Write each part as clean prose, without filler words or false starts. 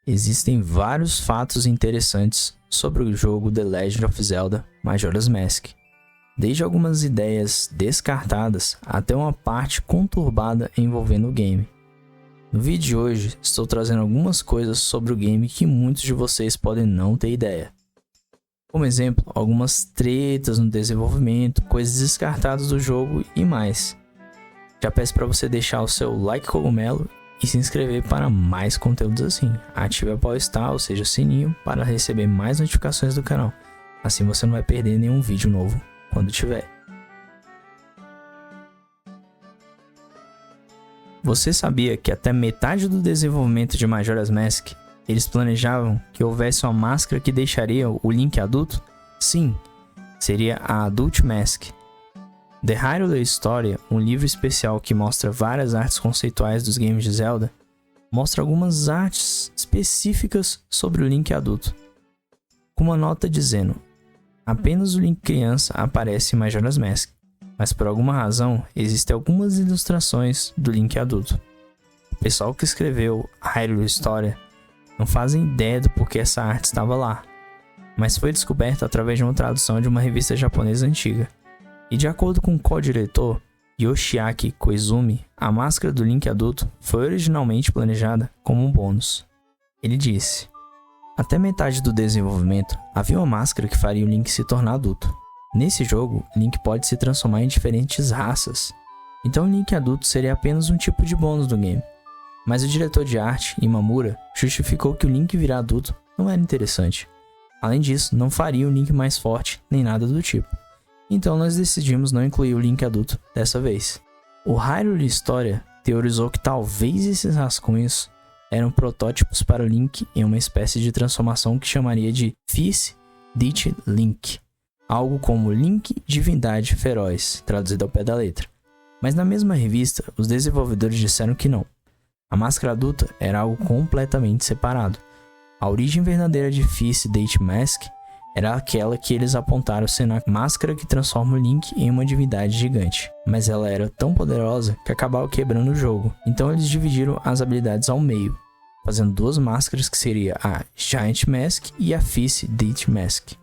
Existem vários fatos interessantes sobre o jogo The Legend of Zelda Majora's Mask, desde algumas ideias descartadas até uma parte conturbada envolvendo o game. No vídeo de hoje, estou trazendo algumas coisas sobre o game que muitos de vocês podem não ter ideia. Como exemplo, algumas tretas no desenvolvimento, coisas descartadas do jogo e mais. Já peço para você deixar o seu like cogumelo e se inscrever para mais conteúdos assim. Ative a pausa, ou seja, o sininho, para receber mais notificações do canal. Assim você não vai perder nenhum vídeo novo quando tiver. Você sabia que até metade do desenvolvimento de Majora's Mask, eles planejavam que houvesse uma máscara que deixaria o Link adulto? Sim, seria a Adult Mask. The Hyrule Story, um livro especial que mostra várias artes conceituais dos games de Zelda, mostra algumas artes específicas sobre o Link adulto. Com uma nota dizendo: apenas o Link criança aparece em Majora's Mask, mas por alguma razão existem algumas ilustrações do Link adulto. O pessoal que escreveu Hyrule Story não fazem ideia do porquê essa arte estava lá, mas foi descoberta através de uma tradução de uma revista japonesa antiga. E de acordo com o co-diretor Yoshiaki Koizumi, a máscara do Link adulto foi originalmente planejada como um bônus. Ele disse: até metade do desenvolvimento havia uma máscara que faria o Link se tornar adulto. Nesse jogo, Link pode se transformar em diferentes raças, então o Link adulto seria apenas um tipo de bônus do game. Mas o diretor de arte, Imamura, justificou que o Link virar adulto não era interessante. Além disso, não faria o Link mais forte nem nada do tipo. Então nós decidimos não incluir o Link adulto dessa vez. O Hyrule Story teorizou que talvez esses rascunhos eram protótipos para o Link em uma espécie de transformação que chamaria de Fierce Deity Link, algo como Link Divindade Feroz, traduzido ao pé da letra. Mas na mesma revista, os desenvolvedores disseram que não. A máscara adulta era algo completamente separado. A origem verdadeira de Fierce Deity Mask era aquela que eles apontaram sendo a máscara que transforma o Link em uma divindade gigante. Mas ela era tão poderosa que acabava quebrando o jogo. Então eles dividiram as habilidades ao meio, fazendo duas máscaras que seria a Giant Mask e a Fierce Deity Mask.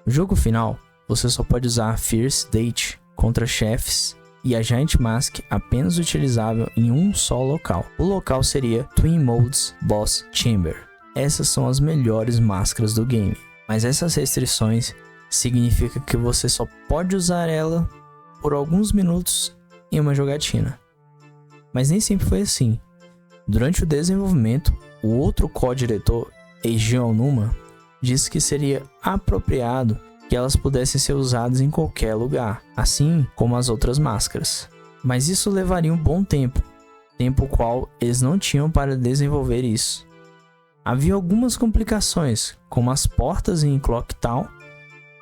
No jogo final, você só pode usar a Fierce Deity contra chefes e a Giant Mask apenas utilizável em um só local. O local seria Twin Modes Boss Chamber. Essas são as melhores máscaras do game. Mas essas restrições significam que você só pode usar ela por alguns minutos em uma jogatina. Mas nem sempre foi assim. Durante o desenvolvimento, o outro co-diretor, Eiji Onuma, disse que seria apropriado que elas pudessem ser usadas em qualquer lugar, assim como as outras máscaras. Mas isso levaria um bom tempo o qual eles não tinham para desenvolver isso. Havia algumas complicações, como as portas em Clock Town,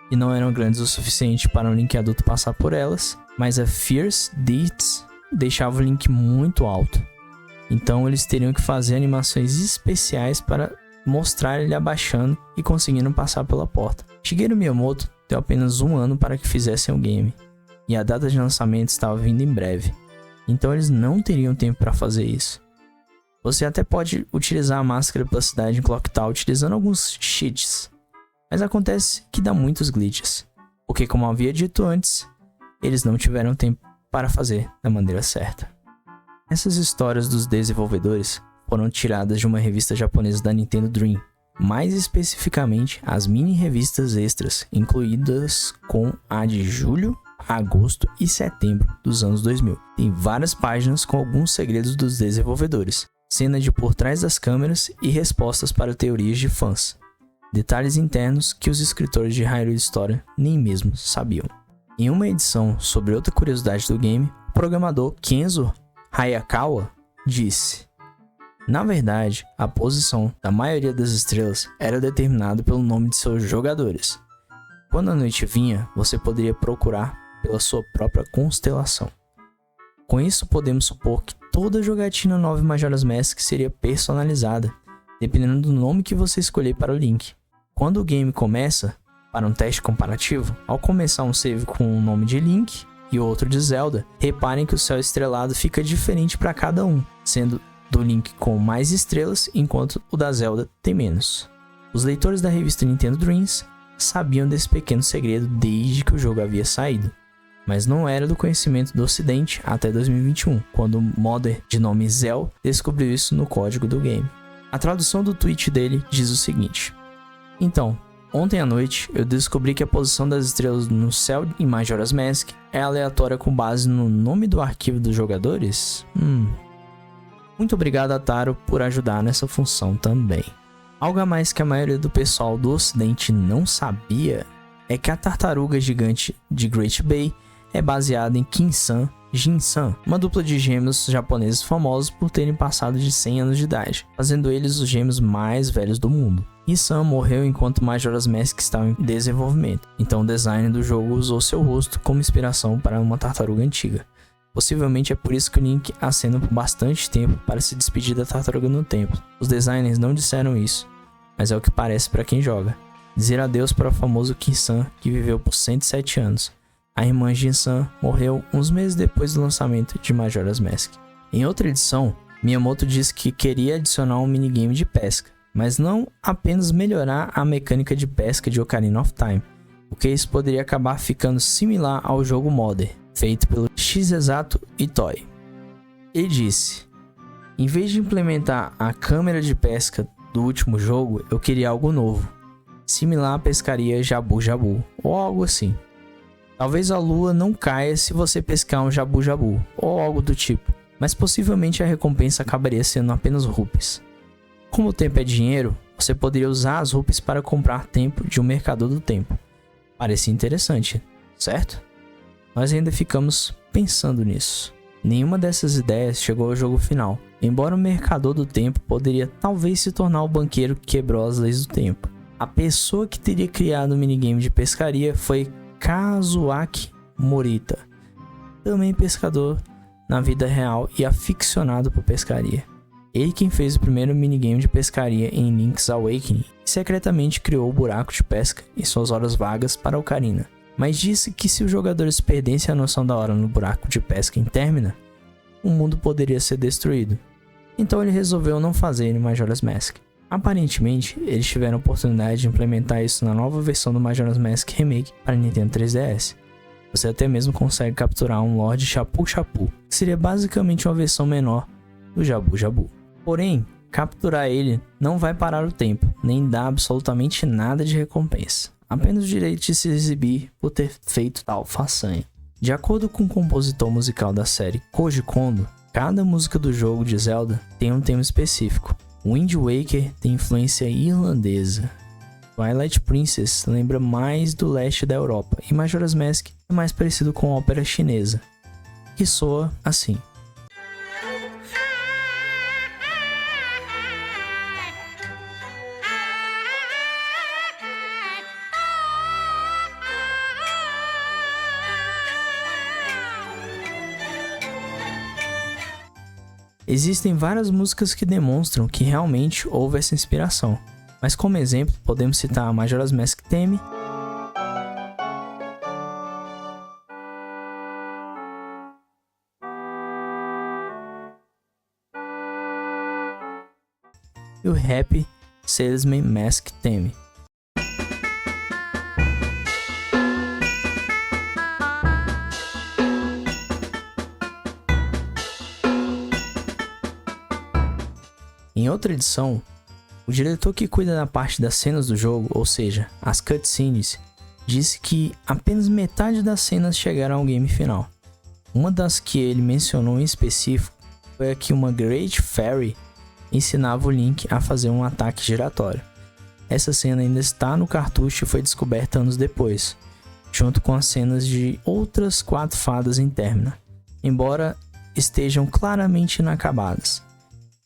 que não eram grandes o suficiente para um Link adulto passar por elas, mas a Fierce Deity deixava o Link muito alto. Então eles teriam que fazer animações especiais para mostrar ele abaixando e conseguindo passar pela porta. Shigeru Miyamoto deu apenas um ano para que fizessem o game, e a data de lançamento estava vindo em breve, então eles não teriam tempo para fazer isso. Você até pode utilizar a máscara pela cidade em Clock Town utilizando alguns cheats, mas acontece que dá muitos glitches, porque como havia dito antes, eles não tiveram tempo para fazer da maneira certa. Essas histórias dos desenvolvedores foram tiradas de uma revista japonesa da Nintendo Dream, mais especificamente as mini revistas extras, incluídas com a de julho, agosto e setembro dos anos 2000. Tem várias páginas com alguns segredos dos desenvolvedores, cena de por trás das câmeras e respostas para teorias de fãs. Detalhes internos que os escritores de Hyrule Story nem mesmo sabiam. Em uma edição sobre outra curiosidade do game, o programador Kenzo Hayakawa disse: na verdade, a posição da maioria das estrelas era determinada pelo nome de seus jogadores. Quando a noite vinha, você poderia procurar pela sua própria constelação. Com isso, podemos supor que toda jogatina nova Majora's Mask seria personalizada, dependendo do nome que você escolher para o Link. Quando o game começa, para um teste comparativo, ao começar um save com o nome de Link e outro de Zelda, reparem que o céu estrelado fica diferente para cada um, sendo do Link com mais estrelas, enquanto o da Zelda tem menos. Os leitores da revista Nintendo Dreams sabiam desse pequeno segredo desde que o jogo havia saído, mas não era do conhecimento do ocidente até 2021, quando o modder de nome Zell descobriu isso no código do game. A tradução do tweet dele diz o seguinte: então, ontem à noite eu descobri que a posição das estrelas no céu em Majora's Mask é aleatória com base no nome do arquivo dos jogadores? Muito obrigado a Taro por ajudar nessa função também. Algo a mais que a maioria do pessoal do ocidente não sabia é que a tartaruga gigante de Great Bay é baseada em Kin-san Jin-san, uma dupla de gêmeos japoneses famosos por terem passado de 100 anos de idade, fazendo eles os gêmeos mais velhos do mundo. Kin-san morreu enquanto Majora's Mask estava em desenvolvimento, então o design do jogo usou seu rosto como inspiração para uma tartaruga antiga. Possivelmente é por isso que o Link acena por bastante tempo para se despedir da tartaruga no templo. Os designers não disseram isso, mas é o que parece para quem joga. Dizer adeus para o famoso Kin-san, que viveu por 107 anos. A irmã Jin-san morreu uns meses depois do lançamento de Majora's Mask. Em outra edição, Miyamoto disse que queria adicionar um minigame de pesca, mas não apenas melhorar a mecânica de pesca de Ocarina of Time, porque isso poderia acabar ficando similar ao jogo Modder, feito pelo Shigesato Itoi. Ele disse: em vez de implementar a câmera de pesca do último jogo, eu queria algo novo, similar à pescaria Jabu Jabu, ou algo assim. Talvez a lua não caia se você pescar um Jabu Jabu, ou algo do tipo, mas possivelmente a recompensa acabaria sendo apenas rupees. Como o tempo é dinheiro, você poderia usar as rupees para comprar tempo de um mercador do tempo. Parecia interessante, certo? Nós ainda ficamos pensando nisso. Nenhuma dessas ideias chegou ao jogo final, embora o mercador do tempo poderia talvez se tornar o banqueiro que quebrou as leis do tempo. A pessoa que teria criado o minigame de pescaria foi Kazuaki Morita, também pescador na vida real e aficionado por pescaria. Ele quem fez o primeiro minigame de pescaria em Link's Awakening e secretamente criou o buraco de pesca em suas horas vagas para Ocarina, mas disse que se os jogadores perdessem a noção da hora no buraco de pesca em Termina, o mundo poderia ser destruído. Então ele resolveu não fazer em Majora's Mask. Aparentemente, eles tiveram a oportunidade de implementar isso na nova versão do Majora's Mask Remake para Nintendo 3DS. Você até mesmo consegue capturar um Lord Chapu Chapu, que seria basicamente uma versão menor do Jabu Jabu. Porém, capturar ele não vai parar o tempo, nem dar absolutamente nada de recompensa. Apenas o direito de se exibir por ter feito tal façanha. De acordo com o compositor musical da série Koji Kondo, cada música do jogo de Zelda tem um tema específico. Wind Waker tem influência irlandesa. Twilight Princess lembra mais do leste da Europa e Majora's Mask é mais parecido com a ópera chinesa, que soa assim. Existem várias músicas que demonstram que realmente houve essa inspiração, mas como exemplo podemos citar a Majora's Mask Theme, e o Happy Salesman Mask Theme. Em outra edição, o diretor que cuida da parte das cenas do jogo, ou seja, as cutscenes, disse que apenas metade das cenas chegaram ao game final. Uma das que ele mencionou em específico foi a que uma Great Fairy ensinava o Link a fazer um ataque giratório. Essa cena ainda está no cartucho e foi descoberta anos depois, junto com as cenas de outras 4 fadas em Termina, embora estejam claramente inacabadas.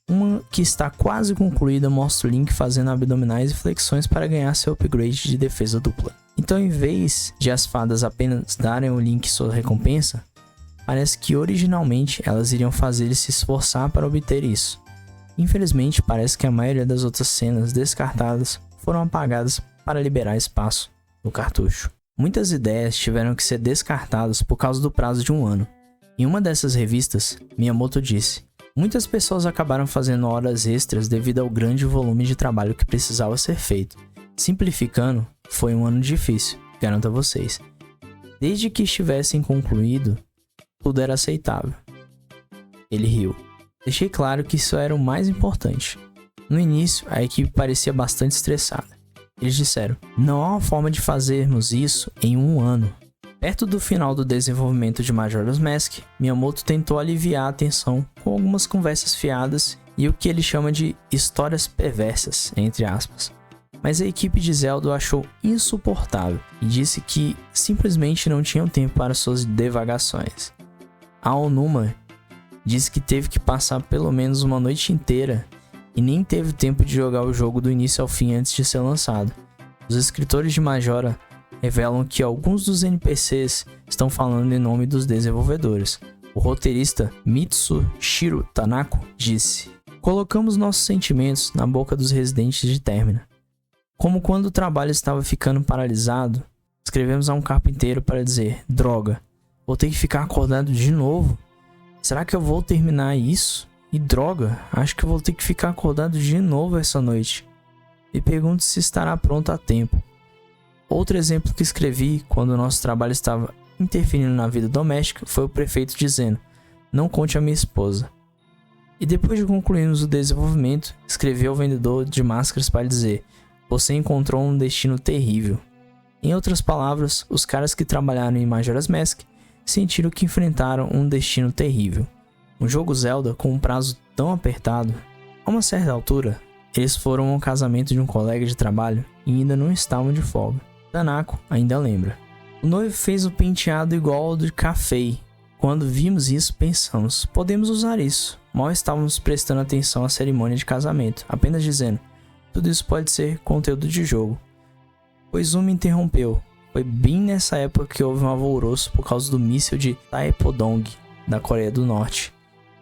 Uma que está quase concluída mostra o Link fazendo abdominais e flexões para ganhar seu upgrade de defesa dupla. Então, em vez de as fadas apenas darem ao Link sua recompensa, parece que originalmente elas iriam fazer ele se esforçar para obter isso. Infelizmente, parece que a maioria das outras cenas descartadas foram apagadas para liberar espaço no cartucho. Muitas ideias tiveram que ser descartadas por causa do prazo de 1 ano. Em uma dessas revistas, Miyamoto disse: Muitas pessoas acabaram fazendo horas extras devido ao grande volume de trabalho que precisava ser feito. Simplificando, foi um ano difícil, garanto a vocês. Desde que estivessem concluído, tudo era aceitável. Ele riu. Deixei claro que isso era o mais importante. No início, a equipe parecia bastante estressada. Eles disseram, não há uma forma de fazermos isso em um ano. Perto do final do desenvolvimento de Majora's Mask, Miyamoto tentou aliviar a tensão com algumas conversas fiadas e o que ele chama de histórias perversas, entre aspas. Mas a equipe de Zelda o achou insuportável e disse que simplesmente não tinham tempo para suas divagações. A Onuma disse que teve que passar pelo menos uma noite inteira e nem teve tempo de jogar o jogo do início ao fim antes de ser lançado. Os escritores de Majora revelam que alguns dos NPCs estão falando em nome dos desenvolvedores. O roteirista Mitsushiro Tanaka disse: colocamos nossos sentimentos na boca dos residentes de Termina. Como quando o trabalho estava ficando paralisado, escrevemos a um carpinteiro para dizer: droga, vou ter que ficar acordado de novo? Será que eu vou terminar isso? E droga, acho que vou ter que ficar acordado de novo essa noite. Me pergunto se estará pronto a tempo. Outro exemplo que escrevi quando o nosso trabalho estava interferindo na vida doméstica foi o prefeito dizendo: não conte a minha esposa. E depois de concluirmos o desenvolvimento, escrevi ao vendedor de máscaras para dizer: você encontrou um destino terrível. Em outras palavras, os caras que trabalharam em Majora's Mask sentiram que enfrentaram um destino terrível. Um jogo Zelda com um prazo tão apertado. A uma certa altura, eles foram ao casamento de um colega de trabalho e ainda não estavam de folga. Tanaka ainda lembra. O noivo fez o penteado igual ao do Kafei. Quando vimos isso, pensamos, podemos usar isso. Mal estávamos prestando atenção à cerimônia de casamento, apenas dizendo, tudo isso pode ser conteúdo de jogo. Koizumi interrompeu. Foi bem nessa época que houve um alvoroço por causa do míssil de Taepodong, da Coreia do Norte.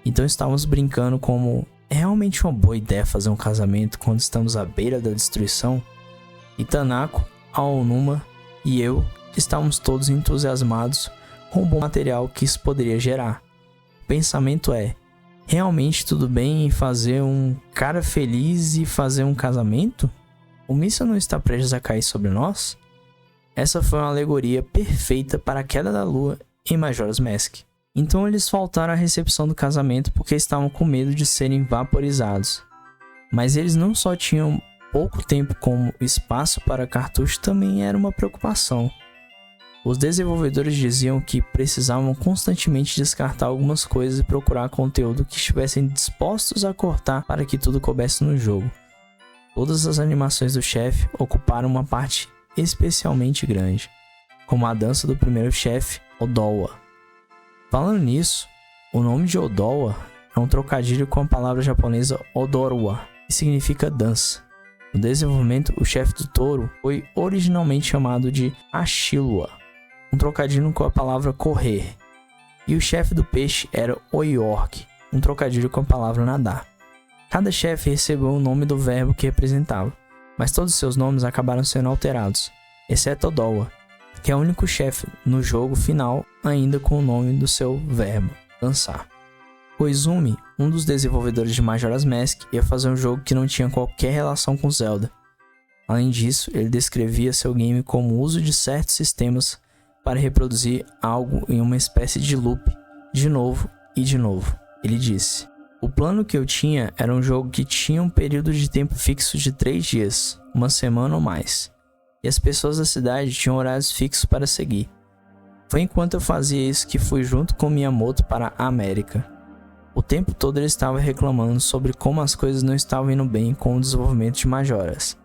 Então estávamos brincando como, é realmente uma boa ideia fazer um casamento quando estamos à beira da destruição? E Tanaka, Aonuma e eu estávamos todos entusiasmados com o bom material que isso poderia gerar. O pensamento é, realmente tudo bem em fazer um cara feliz e fazer um casamento? O míssil não está prestes a cair sobre nós? Essa foi uma alegoria perfeita para a queda da lua em Majora's Mask. Então eles faltaram à recepção do casamento porque estavam com medo de serem vaporizados. Mas eles não só tinham pouco tempo como espaço para cartucho, também era uma preocupação. Os desenvolvedores diziam que precisavam constantemente descartar algumas coisas e procurar conteúdo que estivessem dispostos a cortar para que tudo coubesse no jogo. Todas as animações do chefe ocuparam uma parte especialmente grande, como a dança do primeiro chefe, Odowa. Falando nisso, o nome de Odowa é um trocadilho com a palavra japonesa Odorwa, que significa dança. No desenvolvimento, o chefe do touro foi originalmente chamado de Ashilwa, um trocadilho com a palavra correr. E o chefe do peixe era Oyork, um trocadilho com a palavra nadar. Cada chefe recebeu o nome do verbo que representava, mas todos seus nomes acabaram sendo alterados, exceto Odowa, que é o único chefe no jogo final ainda com o nome do seu verbo, dançar. Koizumi, um dos desenvolvedores de Majora's Mask, ia fazer um jogo que não tinha qualquer relação com Zelda. Além disso, ele descrevia seu game como o uso de certos sistemas para reproduzir algo em uma espécie de loop, de novo e de novo. Ele disse: o plano que eu tinha era um jogo que tinha um período de tempo fixo de 3 dias, uma semana ou mais, e as pessoas da cidade tinham horários fixos para seguir. Foi enquanto eu fazia isso que fui junto com Miyamoto para a América. O tempo todo ele estava reclamando sobre como as coisas não estavam indo bem com o desenvolvimento de Majoras.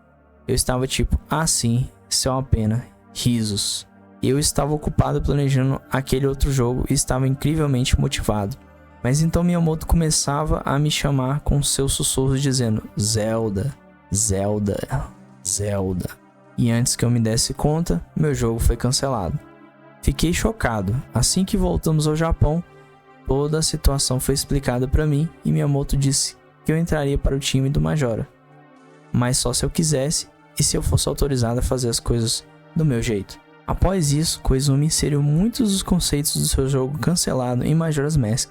Eu estava tipo, sim, isso é uma pena, risos. E eu estava ocupado planejando aquele outro jogo e estava incrivelmente motivado. Mas então Miyamoto começava a me chamar com seus sussurros dizendo Zelda, Zelda, Zelda. E antes que eu me desse conta, meu jogo foi cancelado. Fiquei chocado. Assim que voltamos ao Japão, toda a situação foi explicada para mim e Miyamoto disse que eu entraria para o time do Majora. Mas só se eu quisesse e se eu fosse autorizado a fazer as coisas do meu jeito. Após isso, Koizumi inseriu muitos dos conceitos do seu jogo cancelado em Majora's Mask.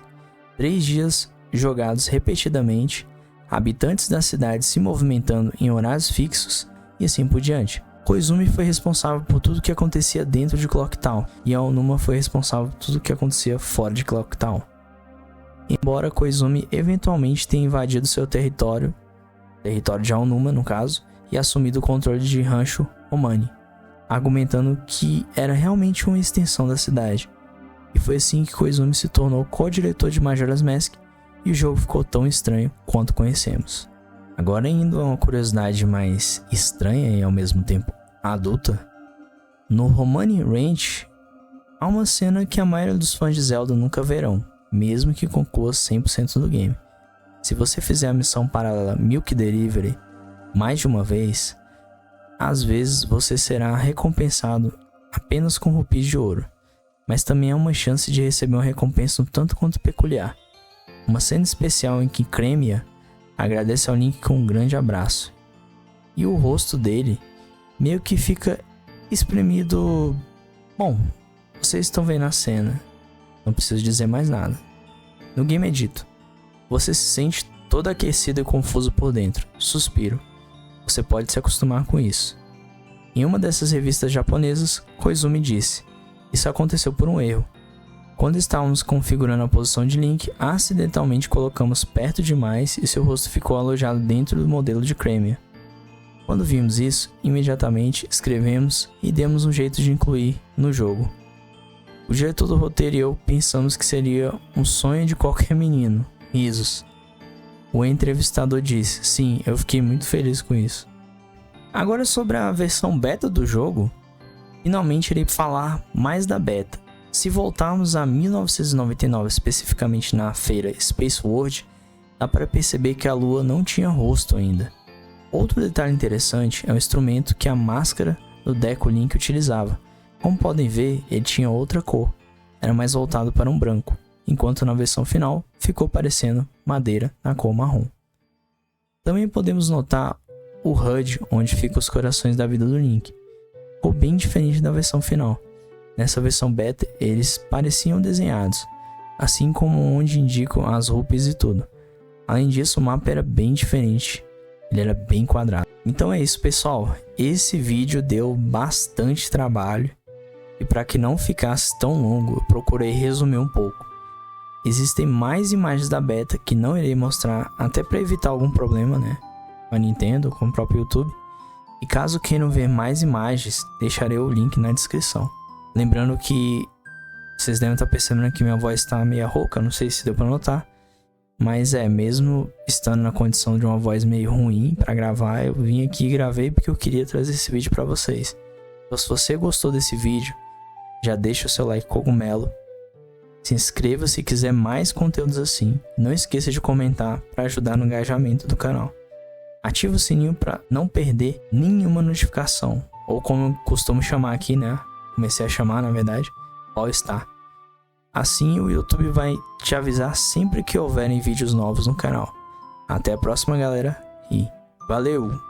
3 dias jogados repetidamente, habitantes da cidade se movimentando em horários fixos e assim por diante. Koizumi foi responsável por tudo que acontecia dentro de Clock Town e Aonuma foi responsável por tudo que acontecia fora de Clock Town. Embora Koizumi eventualmente tenha invadido seu território de Aonuma no caso, e assumido o controle de Rancho Omani, argumentando que era realmente uma extensão da cidade. E foi assim que Koizumi se tornou co-diretor de Majora's Mask e o jogo ficou tão estranho quanto conhecemos. Agora, indo a uma curiosidade mais estranha e ao mesmo tempo adulta, no Romani Ranch há uma cena que a maioria dos fãs de Zelda nunca verão, mesmo que conclua 100% do game. Se você fizer a missão paralela Milk Delivery mais de uma vez, às vezes você será recompensado apenas com rupis de ouro, mas também há uma chance de receber uma recompensa um tanto quanto peculiar. Uma cena especial em que Cremia agradece ao Link com um grande abraço. E o rosto dele meio que fica espremido. Bom, vocês estão vendo a cena, não preciso dizer mais nada. No game é dito: você se sente todo aquecido e confuso por dentro. Suspiro. Você pode se acostumar com isso. Em uma dessas revistas japonesas, Koizumi disse: isso aconteceu por um erro. Quando estávamos configurando a posição de Link, acidentalmente colocamos perto demais e seu rosto ficou alojado dentro do modelo de Cremia. Quando vimos isso, imediatamente escrevemos e demos um jeito de incluir no jogo. O diretor do roteiro e eu pensamos que seria um sonho de qualquer menino. Risos. O entrevistador disse: sim, eu fiquei muito feliz com isso. Agora sobre a versão beta do jogo, finalmente irei falar mais da beta. Se voltarmos a 1999, especificamente na feira Space World, dá para perceber que a lua não tinha rosto ainda. Outro detalhe interessante é o instrumento que a máscara do Deku Link utilizava. Como podem ver, ele tinha outra cor, era mais voltado para um branco, enquanto na versão final ficou parecendo madeira na cor marrom. Também podemos notar o HUD onde ficam os corações da vida do Link. Ficou bem diferente da versão final. Nessa versão beta, eles pareciam desenhados, assim como onde indicam as rupees e tudo. Além disso, o mapa era bem diferente, ele era bem quadrado. Então é isso, pessoal, esse vídeo deu bastante trabalho, e para que não ficasse tão longo, eu procurei resumir um pouco. Existem mais imagens da beta que não irei mostrar, até para evitar algum problema, né, com a Nintendo, com o próprio YouTube. E caso queiram ver mais imagens, deixarei o link na descrição. Lembrando que vocês devem estar percebendo que minha voz está meio rouca, não sei se deu para notar. Mas mesmo estando na condição de uma voz meio ruim para gravar, eu vim aqui e gravei porque eu queria trazer esse vídeo para vocês. Então se você gostou desse vídeo, já deixa o seu like cogumelo. Se inscreva se quiser mais conteúdos assim. Não esqueça de comentar para ajudar no engajamento do canal. Ative o sininho para não perder nenhuma notificação. Ou como eu costumo chamar aqui, né? Comecei a chamar, na verdade, All Star. Assim o YouTube vai te avisar sempre que houverem vídeos novos no canal. Até a próxima, galera, e valeu!